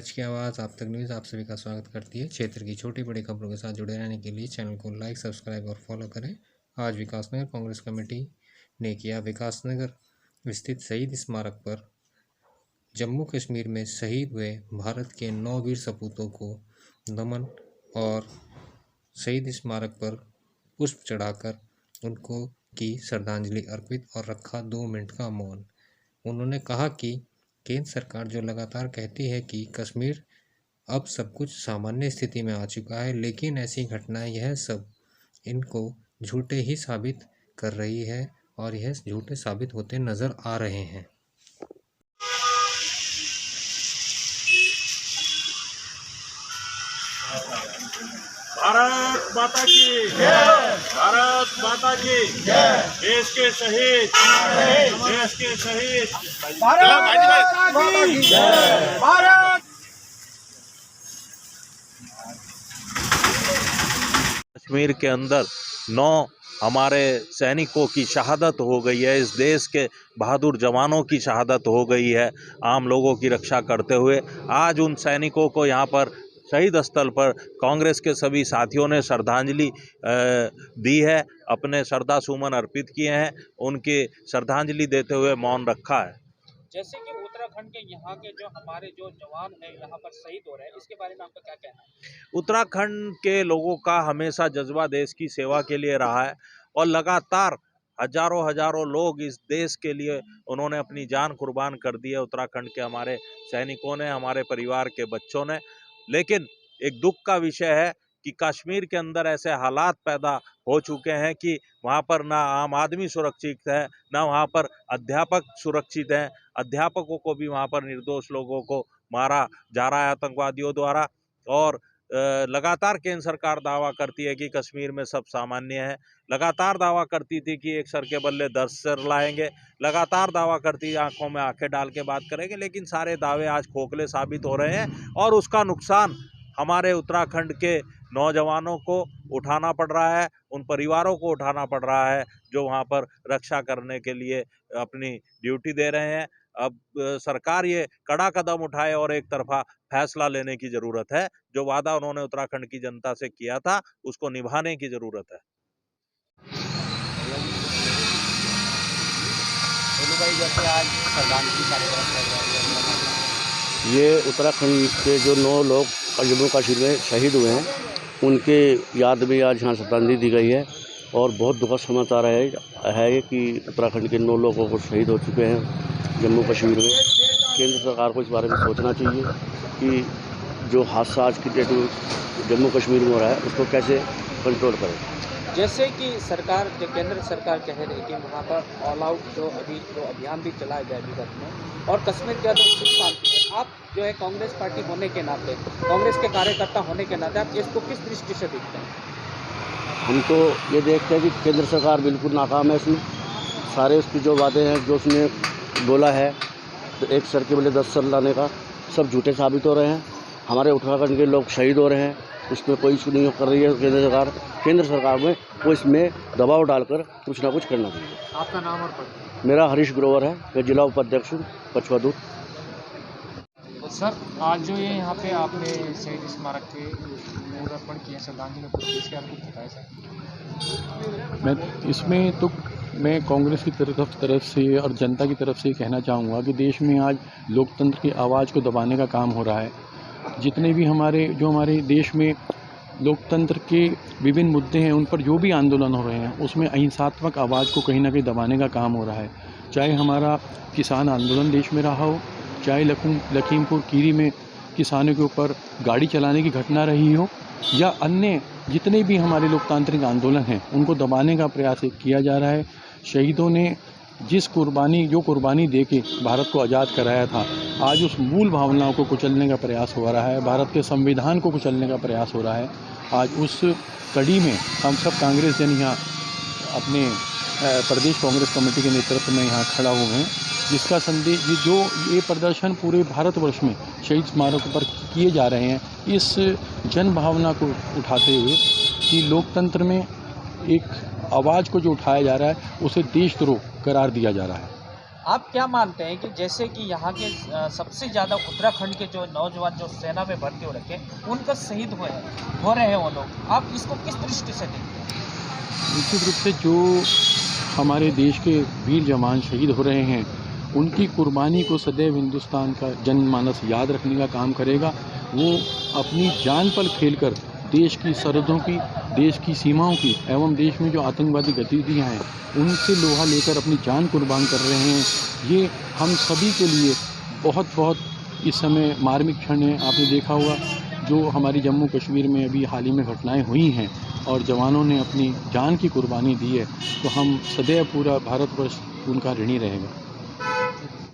सच की आवाज़ आप तक न्यूज़ आप सभी का स्वागत करती है। क्षेत्र की छोटी बड़ी खबरों के साथ जुड़े रहने के लिए चैनल को लाइक, सब्सक्राइब और फॉलो करें। आज विकासनगर कांग्रेस कमेटी ने किया विकासनगर स्थित शहीद स्मारक पर जम्मू कश्मीर में शहीद हुए भारत के 9 वीर सपूतों को नमन और शहीद स्मारक पर पुष्प चढ़ाकर उनको की श्रद्धांजलि अर्पित और रखा 2 मिनट का मौन। उन्होंने कहा कि केंद्र सरकार जो लगातार कहती है कि कश्मीर अब सब कुछ सामान्य स्थिति में आ चुका है, लेकिन ऐसी घटनाएं यह सब इनको झूठे ही साबित कर रही है और यह झूठे साबित होते नजर आ रहे हैं। भारत माता की जय। भारत माता की जय। देश के शहीद भारत माता की जय। भारत कश्मीर के अंदर 9 हमारे सैनिकों की शहादत हो गई है। इस देश के बहादुर जवानों की शहादत हो गई है आम लोगों की रक्षा करते हुए। आज उन सैनिकों को यहाँ पर शहीद स्थल पर कांग्रेस के सभी साथियों ने श्रद्धांजलि दी है, अपने श्रद्धा सुमन अर्पित किए हैं, उनकी श्रद्धांजलि देते हुए मौन रखा है। जैसे कि उत्तराखंड के यहाँ के जो हमारे जो जवान हैं यहाँ पर शहीद हो रहे हैं, इसके बारे में आपका क्या कहना है? उत्तराखंड के लोगों का हमेशा जज्बा देश की सेवा के लिए रहा है और लगातार हजारों लोग इस देश के लिए उन्होंने अपनी जान कुर्बान कर दी है। उत्तराखंड के हमारे सैनिकों ने, हमारे परिवार के बच्चों ने। लेकिन एक दुख का विषय है कि कश्मीर के अंदर ऐसे हालात पैदा हो चुके हैं कि वहाँ पर ना आम आदमी सुरक्षित है, ना वहाँ पर अध्यापक सुरक्षित हैं। अध्यापकों को भी वहाँ पर निर्दोष लोगों को मारा जा रहा है आतंकवादियों द्वारा। और लगातार केंद्र सरकार दावा करती है कि कश्मीर में सब सामान्य है, लगातार दावा करती थी कि एक सर के बदले 10 सर लाएंगे, लगातार दावा करती आंखों में आंखें डाल के बात करेंगे, लेकिन सारे दावे आज खोखले साबित हो रहे हैं और उसका नुकसान हमारे उत्तराखंड के नौजवानों को उठाना पड़ रहा है, उन परिवारों को उठाना पड़ रहा है जो वहाँ पर रक्षा करने के लिए अपनी ड्यूटी दे रहे हैं। अब सरकार ये कड़ा कदम उठाए और एक तरफा फैसला लेने की जरूरत है। जो वादा उन्होंने उत्तराखंड की जनता से किया था उसको निभाने की जरूरत है। जैसे आज श्रद्धांजलि कार्यक्रम ये उत्तराखंड के जो 9 लोग जम्मू कश्मीर में शहीद हुए हैं उनके याद में आज यहाँ श्रद्धांजलि दी गई है और बहुत दुखद समाचार है कि उत्तराखंड के 9 लोगों को शहीद हो चुके हैं जम्मू कश्मीर में। केंद्र सरकार को इस बारे में सोचना चाहिए कि जो हादसा आज की डेट में जम्मू कश्मीर में हो रहा है उसको कैसे कंट्रोल करें। जैसे कि सरकार जो केंद्र सरकार कह रही है कि वहाँ पर ऑल आउट जो अभी जो अभियान भी चलाया गया विगत में और कश्मीर के अंदर सुख शांति है, आप जो है कांग्रेस पार्टी होने के नाते, कांग्रेस के कार्यकर्ता होने के नाते आप इसको किस दृष्टि से देखते हैं? हम तो ये देखते हैं कि केंद्र सरकार बिल्कुल नाकाम है इसमें। सारे उसके जो वादे हैं जो उसने बोला है तो एक सर के बदले 10 सर लाने का, सब झूठे साबित हो रहे हैं। हमारे उत्तराखंड के लोग शहीद हो रहे हैं, उसमें कोई इशू नहीं कर रही है केंद्र सरकार में वो इसमें दबाव डालकर कुछ ना कुछ करना चाहिए। आपका नाम और पद? मेरा हरीश ग्रोवर है, मैं जिला उपाध्यक्ष हूँ पछवा दूर। सर आज जो ये यहाँ पे आपने शहीद स्मारक के लोकार्पण किया श्रद्धांजलि, इसके आपको बताया सर? मैं इसमें तो मैं कांग्रेस की तरफ से और जनता की तरफ से कहना चाहूँगा कि देश में आज लोकतंत्र की आवाज़ को दबाने का काम हो रहा है। जितने भी हमारे देश में लोकतंत्र के विभिन्न मुद्दे हैं उन पर जो भी आंदोलन हो रहे हैं उसमें अहिंसात्मक आवाज़ को कहीं ना कहीं दबाने का काम हो रहा है। चाहे हमारा किसान आंदोलन देश में रहा हो, चाहे लखीमपुर खीरी में किसानों के ऊपर गाड़ी चलाने की घटना रही हो, या अन्य जितने भी हमारे लोकतांत्रिक आंदोलन हैं उनको दबाने का प्रयास किया जा रहा है। शहीदों ने जो कुर्बानी देके भारत को आज़ाद कराया था, आज उस मूल भावनाओं को कुचलने का प्रयास हो रहा है, भारत के संविधान को कुचलने का प्रयास हो रहा है। आज उस कड़ी में हम सब कांग्रेस जन यहाँ अपने प्रदेश कांग्रेस कमेटी के नेतृत्व में यहाँ खड़ा हुए हैं, जिसका संदेश ये प्रदर्शन पूरे भारतवर्ष में शहीद स्मारकों पर किए जा रहे हैं, इस जन भावना को उठाते हुए कि लोकतंत्र में एक आवाज़ को जो उठाया जा रहा है उसे देशद्रोह करार दिया जा रहा है। आप क्या मानते हैं कि जैसे कि यहाँ के सबसे ज़्यादा उत्तराखंड के जो नौजवान जो सेना में भर्ती हो रखे उनका शहीद हो रहे हैं वो लोग, आप इसको किस दृष्टि से देखते हैं? निश्चित रूप से जो हमारे देश के वीर जवान शहीद हो रहे हैं उनकी कुर्बानी को सदैव हिंदुस्तान का जनमानस याद रखने का काम करेगा। वो अपनी जान पर खेलकर देश की सरहदों की, देश की सीमाओं की एवं देश में जो आतंकवादी गतिविधियां हैं उनसे लोहा लेकर अपनी जान कुर्बान कर रहे हैं। ये हम सभी के लिए बहुत इस समय मार्मिक क्षण है। आपने देखा होगा जो हमारी जम्मू कश्मीर में अभी हाल ही में घटनाएं हुई हैं और जवानों ने अपनी जान की कुर्बानी दी है, तो हम सदैव पूरा भारतवर्ष उनका ऋणी रहेगा।